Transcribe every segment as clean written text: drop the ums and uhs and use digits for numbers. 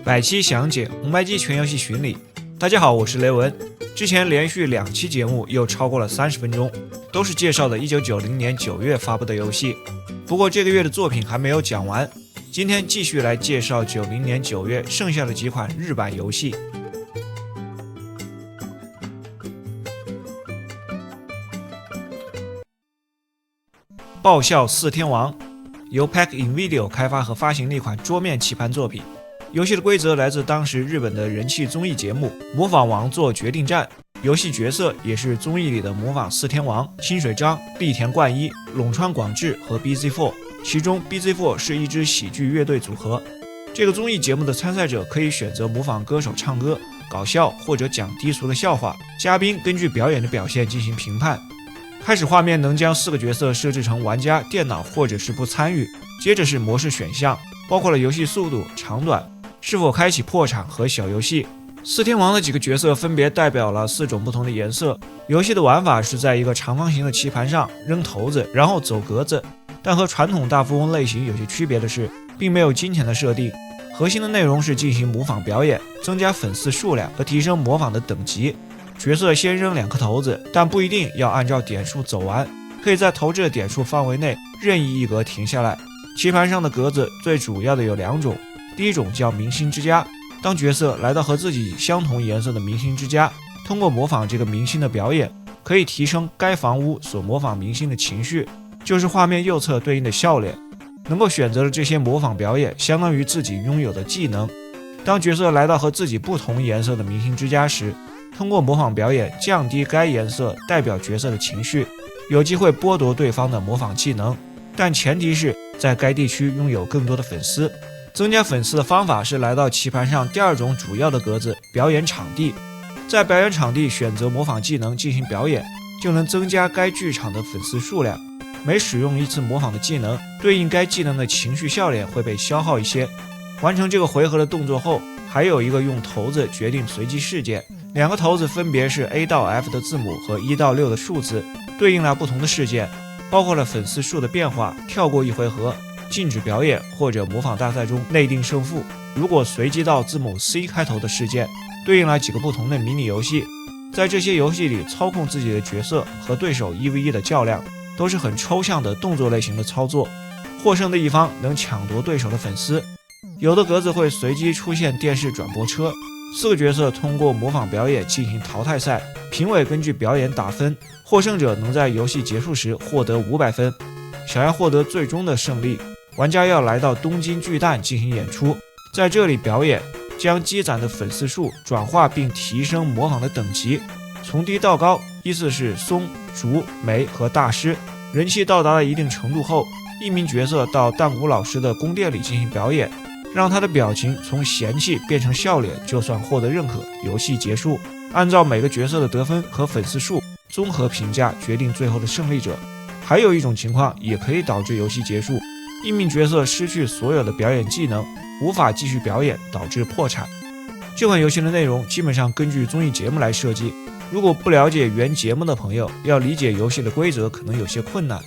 百期详解红白机全游戏巡礼。大家好，我是雷文。之前连续2期节目又超过了30分钟，都是介绍的1990年9月发布的游戏。不过这个月的作品还没有讲完，今天继续来介绍90年9月剩下的几款日版游戏。爆笑四天王由 Pack Invideo 开发和发行的一款桌面棋盘作品。游戏的规则来自当时日本的人气综艺节目《模仿王座决定战》，游戏角色也是综艺里的模仿四天王清水彰、栗田贯一、陇川广志和 BZ4， 其中 BZ4 是一支喜剧乐队组合。这个综艺节目的参赛者可以选择模仿歌手唱歌、搞笑或者讲低俗的笑话，嘉宾根据表演的表现进行评判。开始画面能将4个角色设置成玩家、电脑或者是不参与，接着是模式选项，包括了游戏速度、长短、是否开启破产和小游戏。四天王的几个角色分别代表了4种不同的颜色。游戏的玩法是在一个长方形的棋盘上扔骰子，然后走格子。但和传统大富翁类型有些区别的是，并没有金钱的设定，核心的内容是进行模仿表演，增加粉丝数量和提升模仿的等级。角色先扔2颗骰子，但不一定要按照点数走完，可以在投掷的点数范围内任意一格停下来。棋盘上的格子最主要的有2种，第一种叫明星之家，当角色来到和自己相同颜色的明星之家，通过模仿这个明星的表演，可以提升该房屋所模仿明星的情绪，就是画面右侧对应的笑脸。能够选择的这些模仿表演相当于自己拥有的技能。当角色来到和自己不同颜色的明星之家时，通过模仿表演降低该颜色代表角色的情绪，有机会剥夺对方的模仿技能，但前提是在该地区拥有更多的粉丝。增加粉丝的方法是来到棋盘上第2种主要的格子表演场地，在表演场地选择模仿技能进行表演，就能增加该剧场的粉丝数量。每使用1次模仿的技能，对应该技能的情绪笑脸会被消耗一些。完成这个回合的动作后，还有一个用骰子决定随机事件，2个骰子分别是 A 到 F 的字母和1到6的数字，对应了不同的事件，包括了粉丝数的变化、跳过1回合、禁止表演或者模仿大赛中内定胜负。如果随机到字母 C 开头的事件，对应了几个不同的迷你游戏。在这些游戏里，操控自己的角色和对手1v1的较量，都是很抽象的动作类型的操作。获胜的一方能抢夺对手的粉丝。有的格子会随机出现电视转播车，4个角色通过模仿表演进行淘汰赛，评委根据表演打分，获胜者能在游戏结束时获得500分。想要获得最终的胜利，玩家要来到东京巨蛋进行演出，在这里表演，将积攒的粉丝数转化并提升模仿的等级，从低到高，依次是松、竹、梅和大师。人气到达了一定程度后，一名角色到弹鼓老师的宫殿里进行表演，让他的表情从嫌弃变成笑脸，就算获得认可，游戏结束。按照每个角色的得分和粉丝数综合评价决定最后的胜利者。还有一种情况也可以导致游戏结束，一名角色失去所有的表演技能，无法继续表演，导致破产。这款游戏的内容基本上根据综艺节目来设计，如果不了解原节目的朋友，要理解游戏的规则可能有些困难。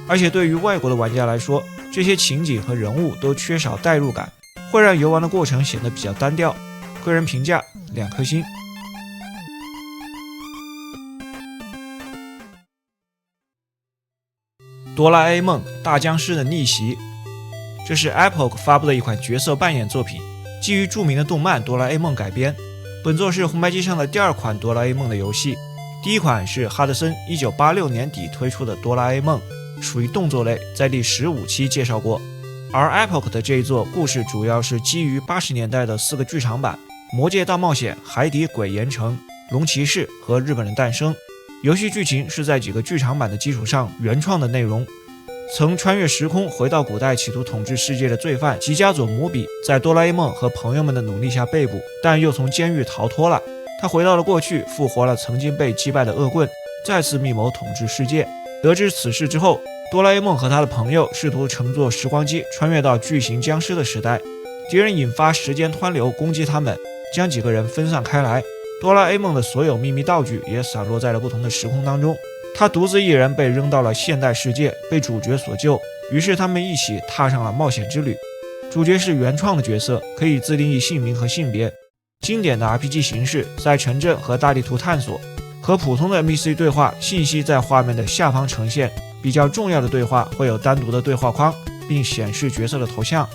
而且对于外国的玩家来说，这些情景和人物都缺少代入感，会让游玩的过程显得比较单调。个人评价2颗星。哆啦 A 梦大僵尸的逆袭，这是 Epoch 发布的一款角色扮演作品，基于著名的动漫哆啦 A 梦改编。本作是红白机上的第2款哆啦 A 梦的游戏，第一款是哈德森1986年底推出的哆啦 A 梦，属于动作类，在第15期介绍过。而 Epoch 的这一作故事主要是基于80年代的4个剧场版《魔界大冒险》、《海底鬼岩城》、《龙骑士》和《日本人诞生》。游戏剧情是在几个剧场版的基础上原创的内容。曾穿越时空回到古代企图统治世界的罪犯吉加佐姆比，在哆啦 A 梦和朋友们的努力下被捕，但又从监狱逃脱了。他回到了过去，复活了曾经被击败的恶棍，再次密谋统治世界。得知此事之后，哆啦 A 梦和他的朋友试图乘坐时光机穿越到巨型僵尸的时代，敌人引发时间湍流攻击他们，将几个人分散开来。哆啦 A 梦的所有秘密道具也散落在了不同的时空当中，他独自一人被扔到了现代世界，被主角所救，于是他们一起踏上了冒险之旅。主角是原创的角色，可以自定义姓名和性别。经典的 RPG 形式在城镇和大地图探索，和普通的 NPC 对话，信息在画面的下方呈现，比较重要的对话会有单独的对话框，并显示角色的头像。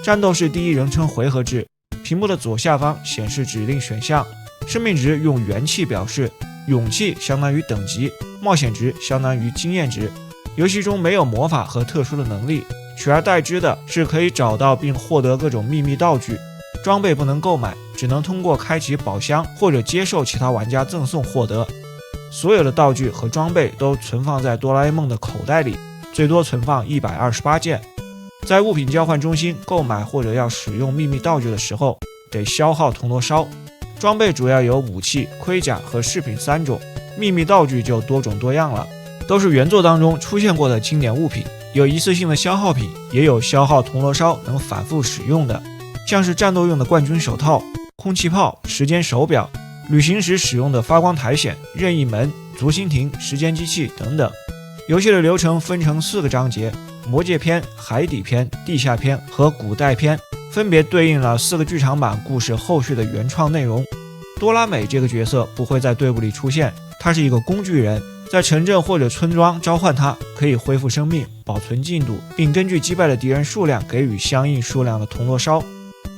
战斗是第一人称回合制，屏幕的左下方显示指令选项，生命值用元气表示，勇气相当于等级，冒险值相当于经验值。游戏中没有魔法和特殊的能力，取而代之的是可以找到并获得各种秘密道具。装备不能购买，只能通过开启宝箱或者接受其他玩家赠送获得。所有的道具和装备都存放在哆啦 A 梦的口袋里，最多存放128件。在物品交换中心购买或者要使用秘密道具的时候，得消耗铜锣烧。装备主要有武器、盔甲和饰品3种，秘密道具就多种多样了，都是原作当中出现过的经典物品，有一次性的消耗品，也有消耗铜锣烧能反复使用的，像是战斗用的冠军手套、空气炮、时间手表，旅行时使用的发光苔藓、任意门、竹蜻蜓、时间机器等等。游戏的流程分成4个章节，魔界篇、海底篇、地下篇和古代篇，分别对应了4个剧场版故事后续的原创内容。多拉美这个角色不会在队伍里出现，他是一个工具人，在城镇或者村庄召唤他，可以恢复生命、保存进度，并根据击败的敌人数量给予相应数量的铜锣烧。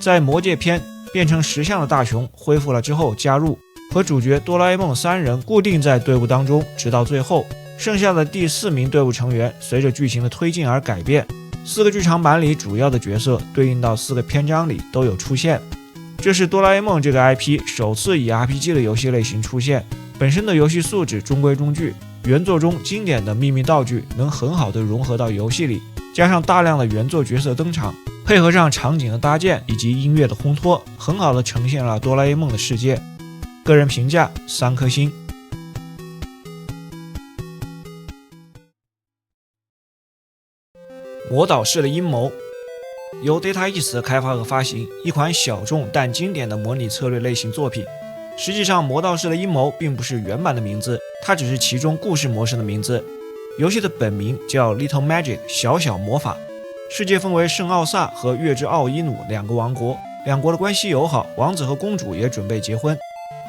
在魔界篇变成石像的大雄恢复了之后加入，和主角哆啦 A 梦3人固定在队伍当中，直到最后，剩下的第4名队伍成员随着剧情的推进而改变。4个剧场版里主要的角色对应到4个篇章里都有出现。这是哆啦 A 梦这个 IP 首次以 RPG 的游戏类型出现，本身的游戏素质中规中矩，原作中经典的秘密道具能很好的融合到游戏里，加上大量的原作角色登场，配合上场景的搭建以及音乐的烘托，很好的呈现了哆啦 A 梦的世界。个人评价3颗星。魔导士的阴谋由 Data East 开发和发行，一款小众但经典的模拟策略类型作品。实际上，魔导士的阴谋并不是原版的名字，它只是其中故事模式的名字。游戏的本名叫 Little Magic 小小魔法。世界分为圣奥萨和月之奥伊努2个王国，两国的关系友好，王子和公主也准备结婚。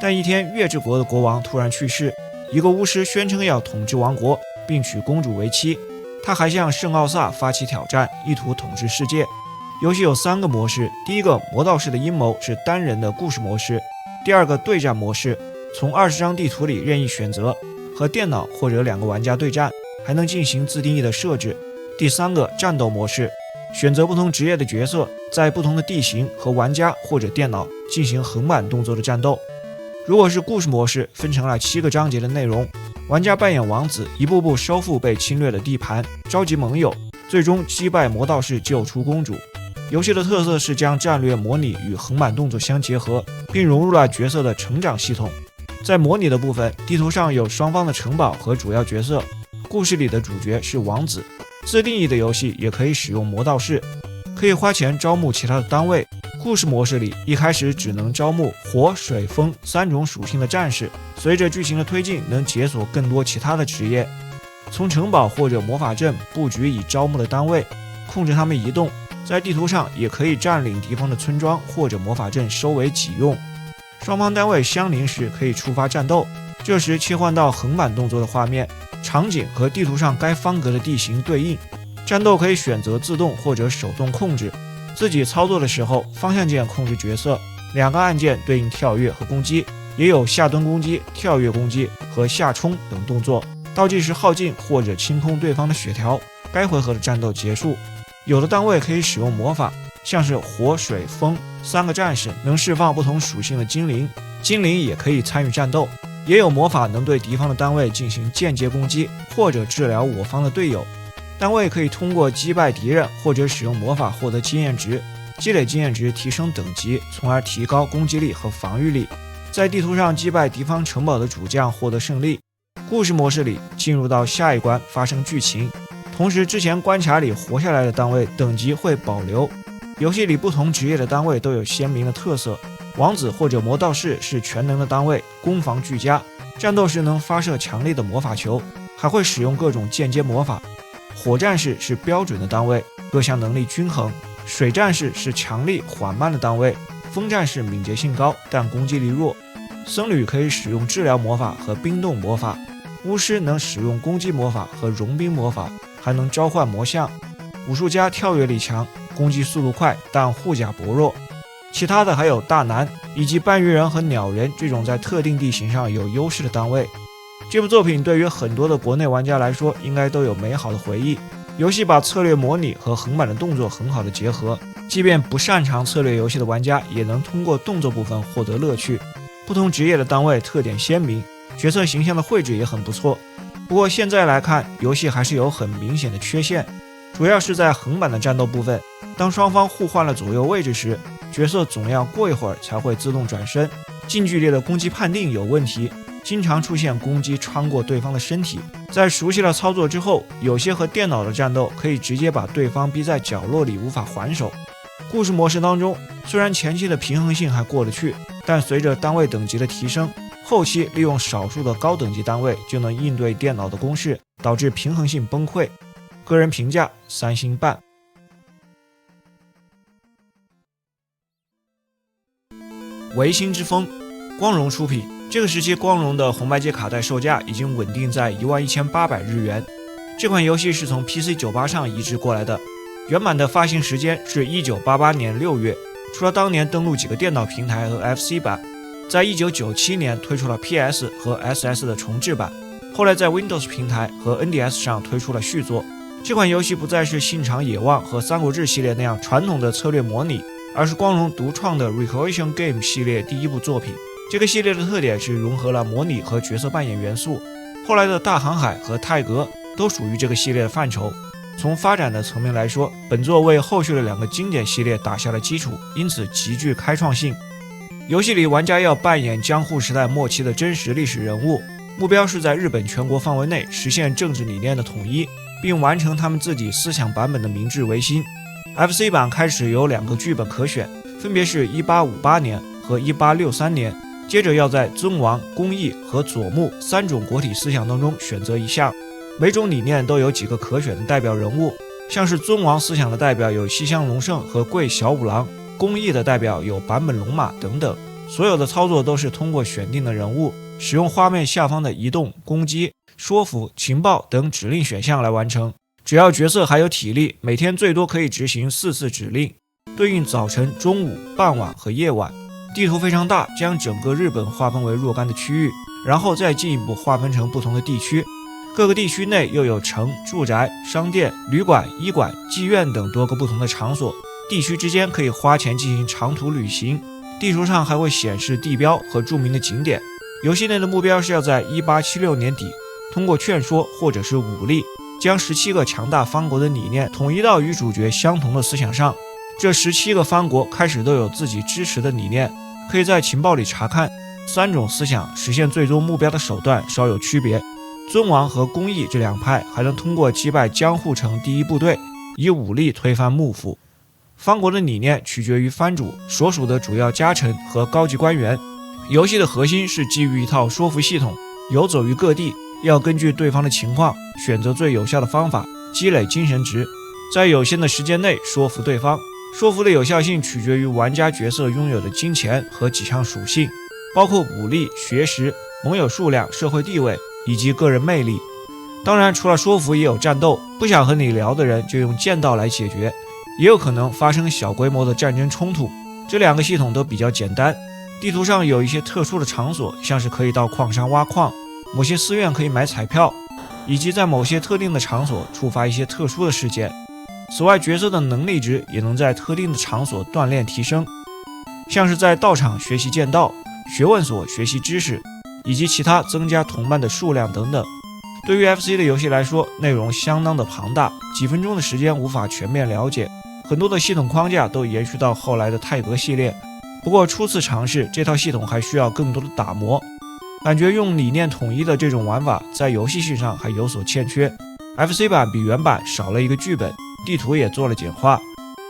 但一天，月之国的国王突然去世，一个巫师宣称要统治王国，并娶公主为妻。他还向圣奥萨发起挑战，意图统治世界。游戏有3个模式，第一个魔道士的阴谋是单人的故事模式，第2个对战模式，从20张地图里任意选择，和电脑或者2个玩家对战，还能进行自定义的设置。第3个战斗模式，选择不同职业的角色，在不同的地形和玩家或者电脑进行横版动作的战斗。如果是故事模式，分成了7个章节的内容，玩家扮演王子，一步步收复被侵略的地盘，召集盟友，最终击败魔道士，救出公主。游戏的特色是将战略模拟与横版动作相结合，并融入了角色的成长系统。在模拟的部分，地图上有双方的城堡和主要角色，故事里的主角是王子。自定义的游戏也可以使用魔道士，可以花钱招募其他的单位。故事模式里，一开始只能招募火、水、风3种属性的战士，随着剧情的推进，能解锁更多其他的职业。从城堡或者魔法阵布局已招募的单位，控制他们移动。在地图上也可以占领敌方的村庄或者魔法阵收为己用。双方单位相邻时可以触发战斗，这时切换到横版动作的画面，场景和地图上该方格的地形对应。战斗可以选择自动或者手动控制，自己操作的时候，方向键控制角色，2个按键对应跳跃和攻击，也有下蹲攻击、跳跃攻击和下冲等动作。倒计时耗尽或者清空对方的血条，该回合的战斗结束。有的单位可以使用魔法，像是火、水、风3个战士能释放不同属性的精灵，精灵也可以参与战斗。也有魔法能对敌方的单位进行间接攻击，或者治疗我方的队友。单位可以通过击败敌人或者使用魔法获得经验值，积累经验值提升等级，从而提高攻击力和防御力。在地图上击败敌方城堡的主将获得胜利。故事模式里进入到下一关发生剧情，同时之前关卡里活下来的单位等级会保留。游戏里不同职业的单位都有鲜明的特色，王子或者魔道士是全能的单位，攻防俱佳，战斗时能发射强力的魔法球，还会使用各种间接魔法。火战士是标准的单位，各项能力均衡，水战士是强力缓慢的单位，风战士敏捷性高但攻击力弱，僧侣可以使用治疗魔法和冰冻魔法，巫师能使用攻击魔法和融冰魔法，还能召唤魔像。武术家跳跃力强，攻击速度快但护甲薄弱。其他的还有大南以及半鱼人和鸟人这种在特定地形上有优势的单位。这部作品对于很多的国内玩家来说应该都有美好的回忆。游戏把策略模拟和横版的动作很好的结合，即便不擅长策略游戏的玩家也能通过动作部分获得乐趣。不同职业的单位特点鲜明，角色形象的绘制也很不错。不过现在来看，游戏还是有很明显的缺陷，主要是在横版的战斗部分，当双方互换了左右位置时，角色总要过一会儿才会自动转身，近距离的攻击判定有问题，经常出现攻击穿过对方的身体。在熟悉了操作之后，有些和电脑的战斗可以直接把对方逼在角落里无法还手。故事模式当中，虽然前期的平衡性还过得去，但随着单位等级的提升，后期利用少数的高等级单位就能应对电脑的攻势，导致平衡性崩溃。个人评价3星半。维新之风，光荣出品。这个时期光荣的红白机卡带售价已经稳定在11800日元。这款游戏是从 PC98 上移植过来的，原版的发行时间是1988年6月，除了当年登陆几个电脑平台和 FC 版，在1997年推出了 PS 和 SS 的重制版，后来在 Windows 平台和 NDS 上推出了续作。这款游戏不再是信长野望和三国志系列那样传统的策略模拟，而是光荣独创的 Recreation Game 系列第一部作品。这个系列的特点是融合了模拟和角色扮演元素，后来的大航海和泰格都属于这个系列的范畴。从发展的层面来说，本作为后续的2个经典系列打下了基础，因此极具开创性。游戏里玩家要扮演江户时代末期的真实历史人物，目标是在日本全国范围内实现政治理念的统一，并完成他们自己思想版本的明治维新。 FC 版开始有2个剧本可选，分别是1858年和1863年，接着要在尊王、公义和佐木3种国体思想当中选择一项，每种理念都有几个可选的代表人物，像是尊王思想的代表有西乡隆盛和桂小五郎，公义的代表有坂本龙马等等。所有的操作都是通过选定的人物，使用画面下方的移动、攻击、说服、情报等指令选项来完成。只要角色还有体力，每天最多可以执行4次指令，对应早晨、中午、傍晚和夜晚。地图非常大，将整个日本划分为若干的区域，然后再进一步划分成不同的地区。各个地区内又有城、住宅、商店、旅馆、医馆、妓院等多个不同的场所，地区之间可以花钱进行长途旅行。地图上还会显示地标和著名的景点。游戏内的目标是要在1876年底，通过劝说或者是武力，将17个强大藩国的理念统一到与主角相同的思想上。这17个藩国开始都有自己支持的理念，可以在情报里查看。3种思想实现最终目标的手段稍有区别。尊王和公义这2派还能通过击败江户城第一部队，以武力推翻幕府。藩国的理念取决于藩主所属的主要家臣和高级官员。游戏的核心是基于一套说服系统，游走于各地，要根据对方的情况选择最有效的方法，积累精神值，在有限的时间内说服对方。说服的有效性取决于玩家角色拥有的金钱和几项属性，包括武力、学识、盟友数量、社会地位以及个人魅力。当然，除了说服也有战斗，不想和你聊的人就用剑道来解决，也有可能发生小规模的战争冲突。这2个系统都比较简单。地图上有一些特殊的场所，像是可以到矿山挖矿，某些寺院可以买彩票，以及在某些特定的场所触发一些特殊的事件。此外，角色的能力值也能在特定的场所锻炼提升，像是在道场学习剑道、学问所学习知识，以及其他增加同伴的数量等等。对于 FC 的游戏来说，内容相当的庞大，几分钟的时间无法全面了解，很多的系统框架都延续到后来的泰格系列。不过初次尝试这套系统还需要更多的打磨，感觉用理念统一的这种玩法在游戏性上还有所欠缺。FC 版比原版少了一个剧本，地图也做了简化。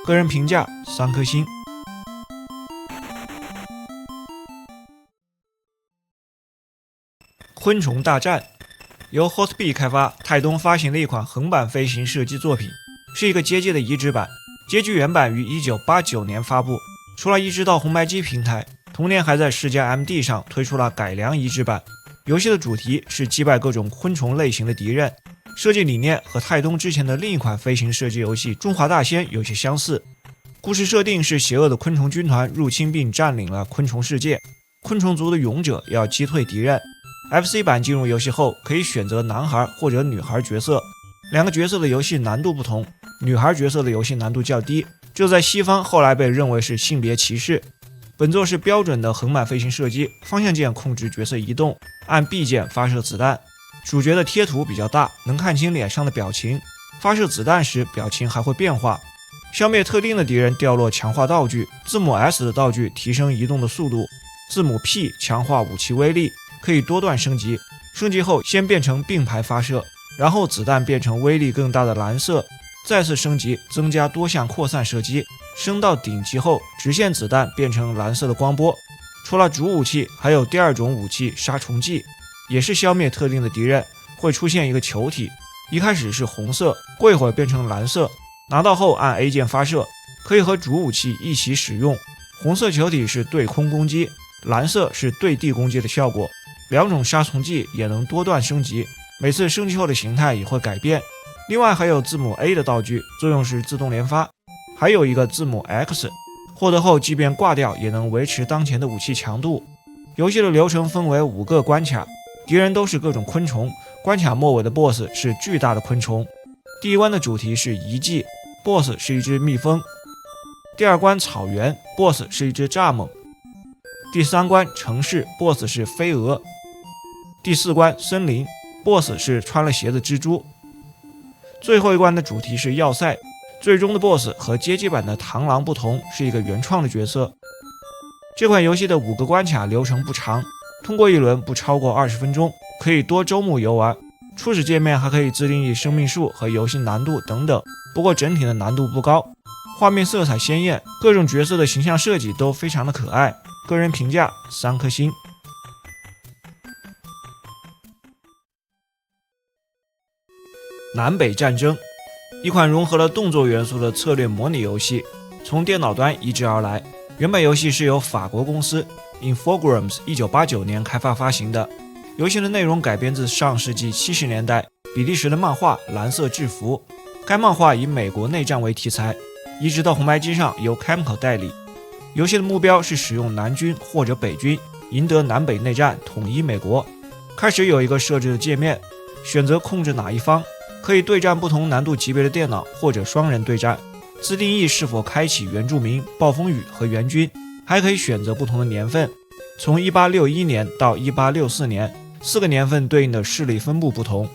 个人评价3颗星。昆虫大战由 Hotbit 开发，泰东发行的一款横版飞行射击作品，是一个街机的移植版。街机原版于1989年发布，除了移植到红白机平台，同年还在世嘉 MD 上推出了改良移植版。游戏的主题是击败各种昆虫类型的敌人，设计理念和泰东之前的另一款飞行射击游戏《中华大仙》有些相似。故事设定是邪恶的昆虫军团入侵并占领了昆虫世界，昆虫族的勇者要击退敌人。FC 版进入游戏后，可以选择男孩或者女孩角色，两个角色的游戏难度不同，女孩角色的游戏难度较低，这在西方后来被认为是性别歧视。本作是标准的横版飞行射击，方向键控制角色移动，按 B 键发射子弹。主角的贴图比较大，能看清脸上的表情，发射子弹时表情还会变化。消灭特定的敌人掉落强化道具，字母 S 的道具提升移动的速度，字母 P 强化武器威力，可以多段升级。升级后先变成并排发射，然后子弹变成威力更大的蓝色，再次升级增加多项扩散射击。升到顶级后，直线子弹变成蓝色的光波。除了主武器，还有第二种武器杀虫剂，也是消灭特定的敌人，会出现一个球体，一开始是红色，过一会儿变成蓝色，拿到后按 A 键发射，可以和主武器一起使用。红色球体是对空攻击，蓝色是对地攻击的效果。两种杀虫剂也能多段升级，每次升级后的形态也会改变。另外还有字母 A 的道具，作用是自动连发，还有一个字母 X， 获得后即便挂掉也能维持当前的武器强度。游戏的流程分为5个关卡，敌人都是各种昆虫，关卡末尾的 BOSS 是巨大的昆虫。第一关的主题是遗迹， BOSS 是一只蜜蜂。第二关草原， BOSS 是一只蚱蜢。第三关城市， BOSS 是飞蛾。第四关森林， BOSS 是穿了鞋的蜘蛛。最后一关的主题是要塞，最终的 BOSS 和街机版的螳螂不同，是一个原创的角色。这款游戏的5个关卡流程不长，通过一轮不超过20分钟，可以多周目游玩。初始界面还可以自定义生命数和游戏难度等等，不过整体的难度不高。画面色彩鲜艳，各种角色的形象设计都非常的可爱，个人评价3颗星。南北战争，一款融合了动作元素的策略模拟游戏，从电脑端移植而来。原版游戏是由法国公司 Infogrames 1989年开发发行的。游戏的内容改编自上世纪70年代比利时的漫画《蓝色制服》，该漫画以美国内战为题材，移植到红白机上由 Camco 代理。游戏的目标是使用南军或者北军赢得南北内战，统一美国。开始有一个设置的界面，选择控制哪一方，可以对战不同难度级别的电脑或者双人对战，自定义是否开启原住民、暴风雨和援军，还可以选择不同的年份，从1861年到1864年，4个年份对应的势力分布不同。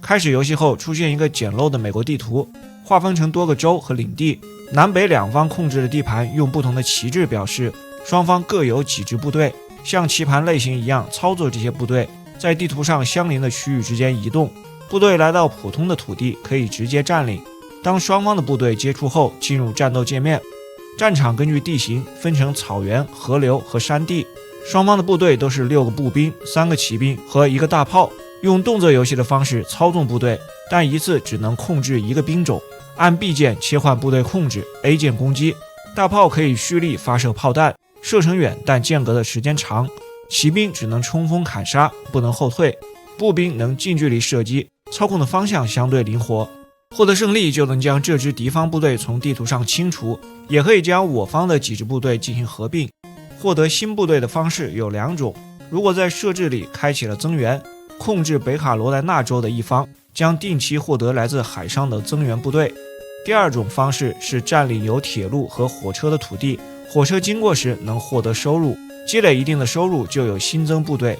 开始游戏后出现一个简陋的美国地图，划分成多个州和领地，南北两方控制的地盘用不同的旗帜表示，双方各有几支部队，像棋盘类型一样操作这些部队，在地图上相邻的区域之间移动。部队来到普通的土地可以直接占领，当双方的部队接触后进入战斗界面。战场根据地形分成草原、河流和山地，双方的部队都是6个步兵、3个骑兵和1个大炮，用动作游戏的方式操纵部队，但一次只能控制1个兵种，按 B 键切换部队控制， A 键攻击。大炮可以蓄力发射炮弹，射程远但间隔的时间长，骑兵只能冲锋砍杀，不能后退，步兵能近距离射击，操控的方向相对灵活。获得胜利就能将这支敌方部队从地图上清除，也可以将我方的几支部队进行合并。获得新部队的方式有2种，如果在设置里开启了增援，控制北卡罗来纳州的一方将定期获得来自海上的增援部队。第二种方式是占领有铁路和火车的土地，火车经过时能获得收入，积累一定的收入就有新增部队。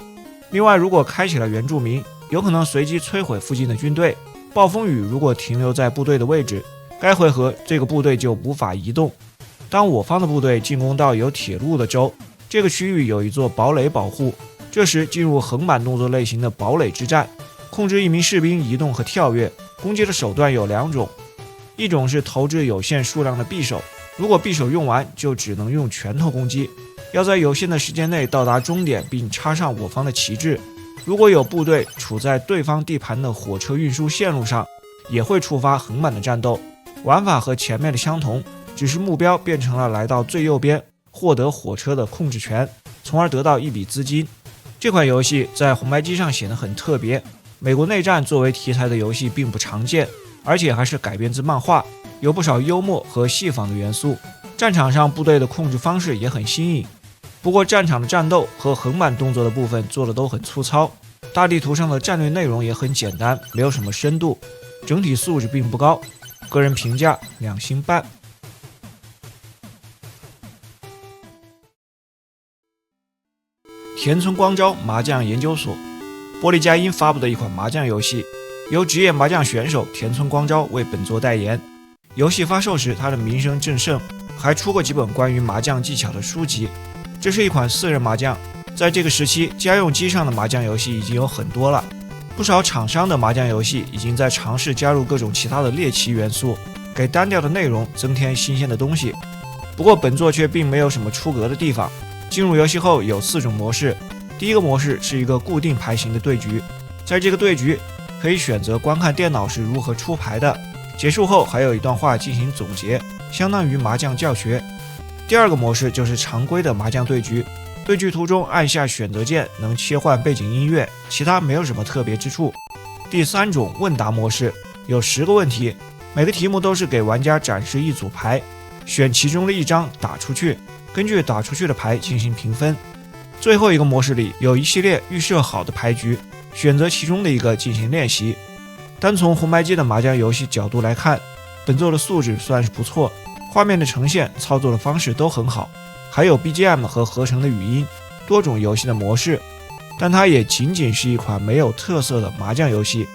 另外，如果开启了原住民，有可能随机摧毁附近的军队。暴风雨如果停留在部队的位置，该回合这个部队就无法移动。当我方的部队进攻到有铁路的州，这个区域有一座堡垒保护，这时进入横版动作类型的堡垒之战，控制一名士兵移动和跳跃。攻击的手段有2种，一种是投掷有限数量的匕首，如果匕首用完就只能用拳头攻击，要在有限的时间内到达终点并插上我方的旗帜。如果有部队处在对方地盘的火车运输线路上，也会触发横版的战斗。玩法和前面的相同，只是目标变成了来到最右边获得火车的控制权，从而得到一笔资金。这款游戏在红白机上显得很特别，美国内战作为题材的游戏并不常见，而且还是改编自漫画，有不少幽默和戏仿的元素。战场上部队的控制方式也很新颖，不过战场的战斗和横版动作的部分做的都很粗糙，大地图上的战略内容也很简单，没有什么深度，整体素质并不高，个人评价2星半。田村光昭麻将研究所，玻璃佳音发布的一款麻将游戏，由职业麻将选手田村光昭为本作代言。游戏发售时，他的名声正盛，还出过几本关于麻将技巧的书籍。这是一款4人麻将，在这个时期，家用机上的麻将游戏已经有很多了，不少厂商的麻将游戏已经在尝试加入各种其他的猎奇元素，给单调的内容增添新鲜的东西。不过本作却并没有什么出格的地方。进入游戏后有4种模式，第一个模式是一个固定牌型的对局，在这个对局可以选择观看电脑是如何出牌的，结束后还有一段话进行总结，相当于麻将教学。第二个模式就是常规的麻将对局，对局途中按下选择键能切换背景音乐，其他没有什么特别之处。第3种问答模式有10个问题，每个题目都是给玩家展示一组牌，选其中的一张打出去，根据打出去的牌进行评分。最后一个模式里有一系列预设好的牌局，选择其中的一个进行练习。单从红白机的麻将游戏角度来看，本作的素质算是不错，画面的呈现、操作的方式都很好，还有 BGM 和合成的语音，多种游戏的模式，但它也仅仅是一款没有特色的麻将游戏。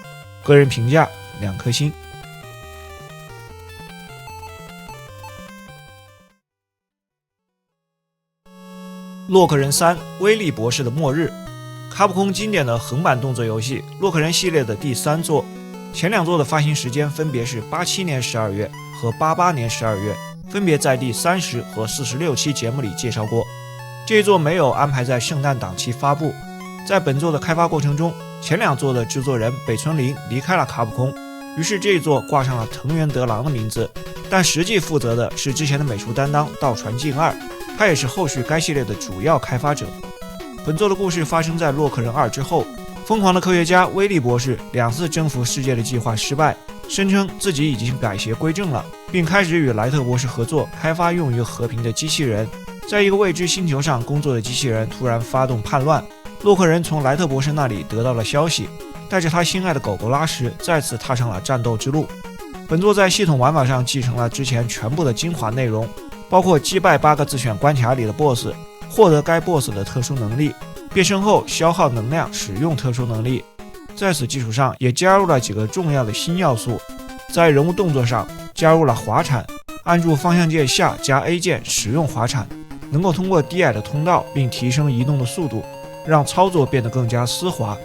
个人评价2颗星。洛克人3威力博士的末日，卡普空经典的横版动作游戏洛克人系列的第3作，前2作的发行时间分别是87年12月和88年12月，分别在第30和46期节目里介绍过。这一作没有安排在圣诞档期发布。在本作的开发过程中，前2作的制作人北村绫离开了卡普空，于是这一作挂上了藤原德郎的名字，但实际负责的是之前的美术担当道传进二，他也是后续该系列的主要开发者。本作的故事发生在洛克人2之后，疯狂的科学家威利博士2次征服世界的计划失败，声称自己已经改邪归正了，并开始与莱特博士合作开发用于和平的机器人。在一个未知星球上工作的机器人突然发动叛乱，洛克人从莱特博士那里得到了消息，带着他心爱的狗狗拉什再次踏上了战斗之路。本作在系统玩法上继承了之前全部的精华内容，包括击败8个自选关卡里的 BOSS， 获得该 BOSS 的特殊能力，变身后消耗能量使用特殊能力。在此基础上也加入了几个重要的新要素，在人物动作上加入了滑铲，按住方向键下加 A 键使用滑铲，能够通过低矮的通道并提升移动的速度，让操作变得更加丝滑。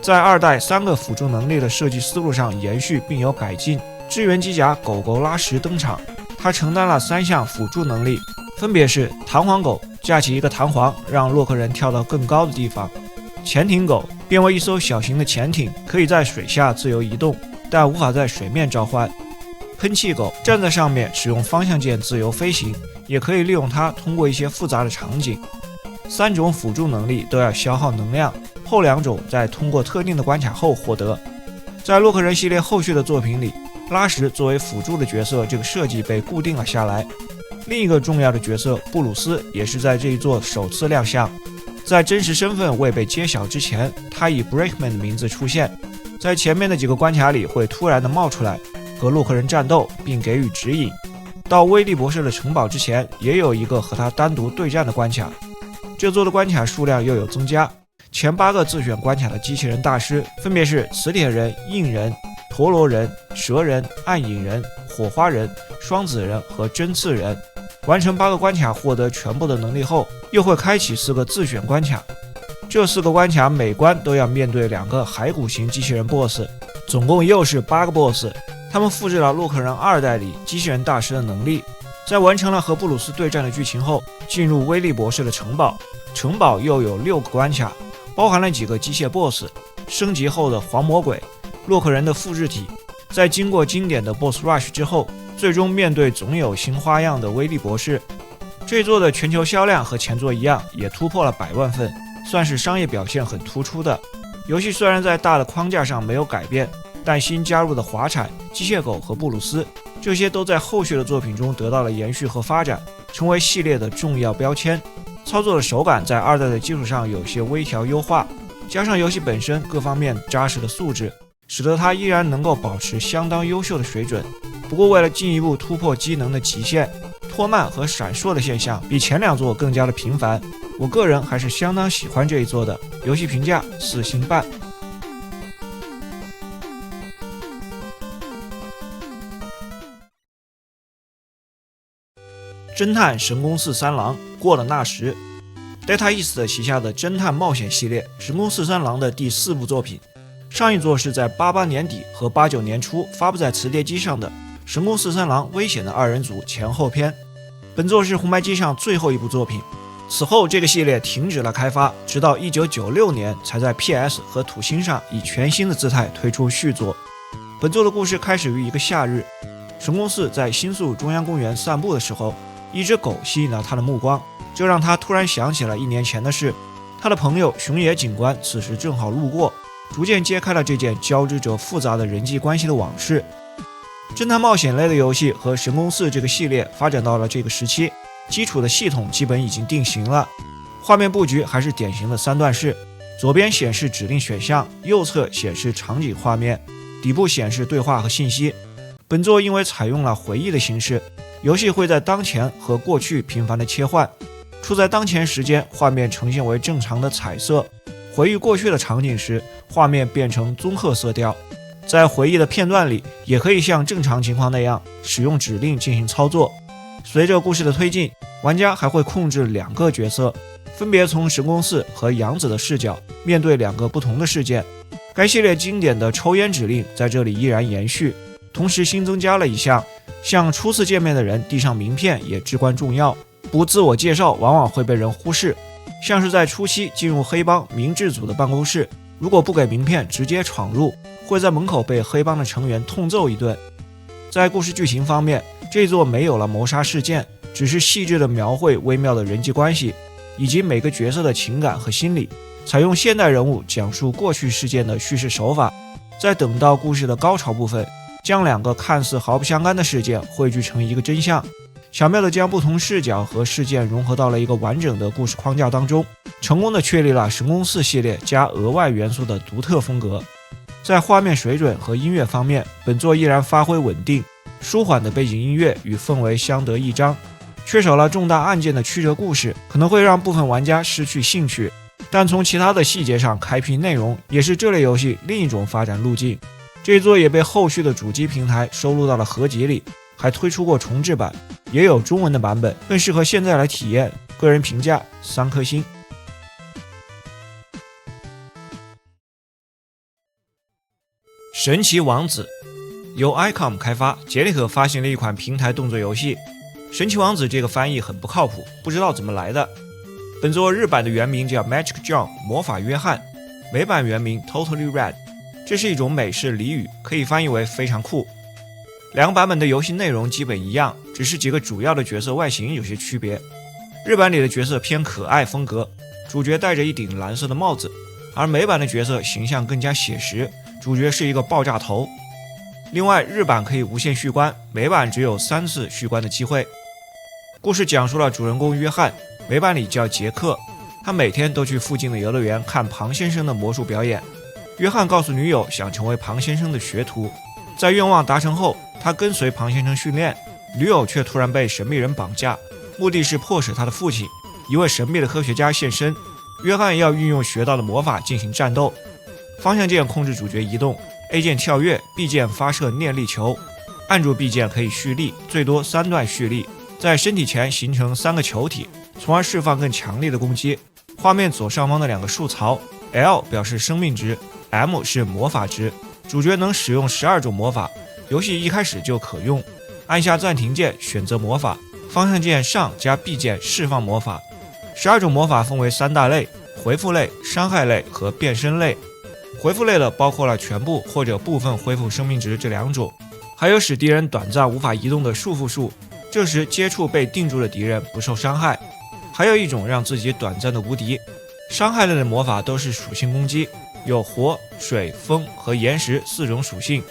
在2代3个辅助能力的设计思路上延续并有改进，支援机甲狗狗拉什登场，他承担了3项辅助能力，分别是弹簧狗架起一个弹簧让洛克人跳到更高的地方，潜艇狗变为一艘小型的潜艇，可以在水下自由移动，但无法在水面召唤。喷气狗站在上面使用方向键自由飞行，也可以利用它通过一些复杂的场景。3种辅助能力都要消耗能量，后2种在通过特定的关卡后获得。在洛克人系列后续的作品里，拉什作为辅助的角色这个设计被固定了下来。另一个重要的角色布鲁斯也是在这一作首次亮相，在真实身份未被揭晓之前，他以 Breakman 的名字出现，在前面的几个关卡里会突然的冒出来，和洛克人战斗并给予指引。到威利博士的城堡之前，也有一个和他单独对战的关卡。这座的关卡数量又有增加，前8个自选关卡的机器人大师分别是磁铁人、硬人、陀螺人、蛇人、暗影人、火花人、双子人和针刺人。完成8个关卡获得全部的能力后，又会开启4个自选关卡。这4个关卡每关都要面对2个骸骨型机器人 BOSS， 总共又是8个 BOSS。 他们复制了洛克人2代里机器人大师的能力。在完成了和布鲁斯对战的剧情后，进入威利博士的城堡，城堡又有6个关卡，包含了几个机械 BOSS， 升级后的黄魔鬼，洛克人的复制体。在经过经典的 BOSS Rush 之后，最终面对总有新花样的威利博士。这一作的全球销量和前作一样，也突破了100万份，算是商业表现很突出的。游戏虽然在大的框架上没有改变，但新加入的滑铲、机械狗和布鲁斯，这些都在后续的作品中得到了延续和发展，成为系列的重要标签。操作的手感在2代的基础上有些微调优化，加上游戏本身各方面扎实的素质，使得它依然能够保持相当优秀的水准。不过为了进一步突破机能的极限，拖慢和闪烁的现象比前2作更加的频繁。我个人还是相当喜欢这一作的，游戏评价4星半。侦探神宫寺三郎过了那时。 Data East 旗下的侦探冒险系列，神宫寺三郎的第4部作品。上一作是在88年底和89年初发布在磁碟机上的《神宫寺三郎危险的2人组》前后篇。本作是红白机上最后一部作品。此后，这个系列停止了开发，直到1996年才在 PS 和土星上以全新的姿态推出续作。本作的故事开始于一个夏日，神宫寺在新宿中央公园散步的时候，一只狗吸引了他的目光。 这让他突然想起了1年前的事，他的朋友熊野警官此时正好路过，逐渐揭开了这件交织着复杂的人际关系的往事。侦探冒险类的游戏和神宫寺这个系列发展到了这个时期，基础的系统基本已经定型了，画面布局还是典型的3段式，左边显示指令选项，右侧显示场景画面，底部显示对话和信息。本作因为采用了回忆的形式，游戏会在当前和过去频繁的切换。 处在当前时间，画面呈现为正常的彩色；回忆过去的场景时，画面变成棕褐色调。在回忆的片段里，也可以像正常情况那样使用指令进行操作。随着故事的推进，玩家还会控制2个角色，分别从神宫寺和杨子的视角面对2个不同的事件。该系列经典的抽烟指令在这里依然延续，同时新增加了一项，向初次见面的人递上名片也至关重要。 不自我介绍往往会被人忽视，像是在初期进入黑帮明智组的办公室，如果不给名片直接闯入，会在门口被黑帮的成员痛揍一顿。在故事剧情方面，这座没有了谋杀事件，只是细致的描绘微妙的人际关系，以及每个角色的情感和心理，采用现代人物讲述过去事件的叙事手法。在等到故事的高潮部分，将2个看似毫不相干的事件汇聚成一个真相。 巧妙地将不同视角和事件融合到了一个完整的故事框架当中，成功地确立了神宫寺系列加额外元素的独特风格。在画面水准和音乐方面，本作依然发挥稳定，舒缓的背景音乐与氛围相得益彰。缺少了重大案件的曲折故事，可能会让部分玩家失去兴趣，但从其他的细节上开辟内容，也是这类游戏另一种发展路径。这一作也被后续的主机平台收录到了合集里，还推出过重制版。 也有中文的版本，更适合现在来体验。个人评价3颗星。神奇王子由 ICOM 开发，杰里可发行了一款平台动作游戏。神奇王子这个翻译很不靠谱，不知道怎么来的。本作日版的原名叫 Magic John 魔法约翰，美版原名 Totally Red， 这是一种美式俚语，可以翻译为非常酷。 2个版本的游戏内容基本一样，只是几个主要的角色外形有些区别。日版里的角色偏可爱风格，主角戴着一顶蓝色的帽子，而美版的角色形象更加写实，主角是一个爆炸头。另外，日版可以无限续关，美版只有3次续关的机会。故事讲述了主人公约翰，美版里叫杰克，他每天都去附近的游乐园看庞先生的魔术表演。约翰告诉女友想成为庞先生的学徒，在愿望达成后。 他跟随庞先生训练，女友却突然被神秘人绑架，目的是迫使他的父亲，一位神秘的科学家现身。约翰要运用学到的魔法进行战斗，方向键控制主角移动 ，A 键跳跃 ，B 键发射念力球，按住 B 键可以蓄力，最多3段蓄力，在身体前形成3个球体，从而释放更强力的攻击。画面左上方的2个竖槽 ，L 表示生命值 ，M 是魔法值，主角能使用12种魔法。 游戏一开始就可用，按下暂停键选择魔法，方向键上加 B 键释放魔法。12种魔法分为3大类：回复类、伤害类和变身类。回复类的包括了全部或者部分恢复生命值这2种，还有使敌人短暂无法移动的束缚术，这时接触被定住的敌人不受伤害。还有一种让自己短暂的无敌。伤害类的魔法都是属性攻击，有火、水、风和岩石4种属性。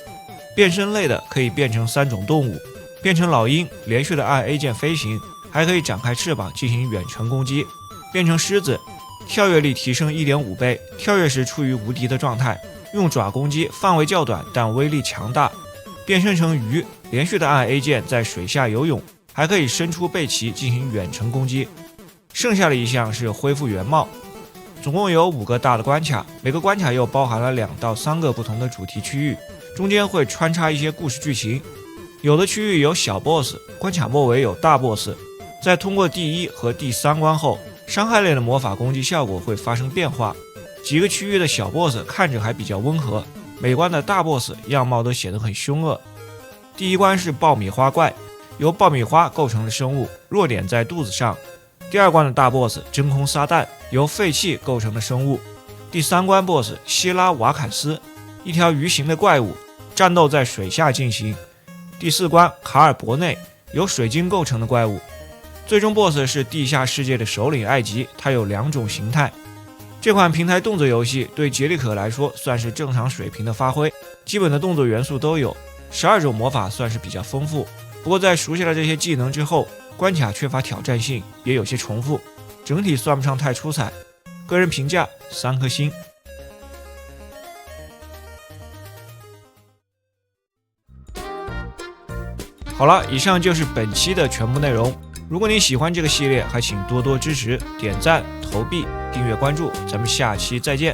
变身类的可以变成3种动物，变成老鹰，连续的按 A 键飞行，还可以展开翅膀进行远程攻击。变成狮子，跳跃力提升 1.5 倍，跳跃时处于无敌的状态，用爪攻击，范围较短但威力强大。变身成鱼，连续的按 A 键在水下游泳，还可以伸出背鳍进行远程攻击。剩下的一项是恢复原貌。总共有5个大的关卡，每个关卡又包含了2到3个不同的主题区域，中间会穿插一些故事剧情。有的区域有小 boss， 关卡末尾有大 boss。 在通过第1和第3关后，伤害类的魔法攻击效果会发生变化。几个区域的小 boss 看着还比较温和，每关的大 boss 样貌都显得很凶恶。第1关是爆米花怪，由爆米花构成的生物，弱点在肚子上。第2关的大 boss 真空撒旦，由废气构成的生物。第3关 boss 希拉瓦坎斯，一条鱼形的怪物，战斗在水下进行。第4关卡尔伯内，由水晶构成的怪物。最终 boss 是地下世界的首领艾吉，他有2种形态。这款平台动作游戏对杰里可来说算是正常水平的发挥，基本的动作元素都有，12种魔法算是比较丰富。不过在熟悉了这些技能之后，关卡缺乏挑战性，也有些重复，整体算不上太出彩。个人评价3颗星。好了，以上就是本期的全部内容。如果你喜欢这个系列，还请多多支持，点赞、投币、订阅、关注。咱们下期再见。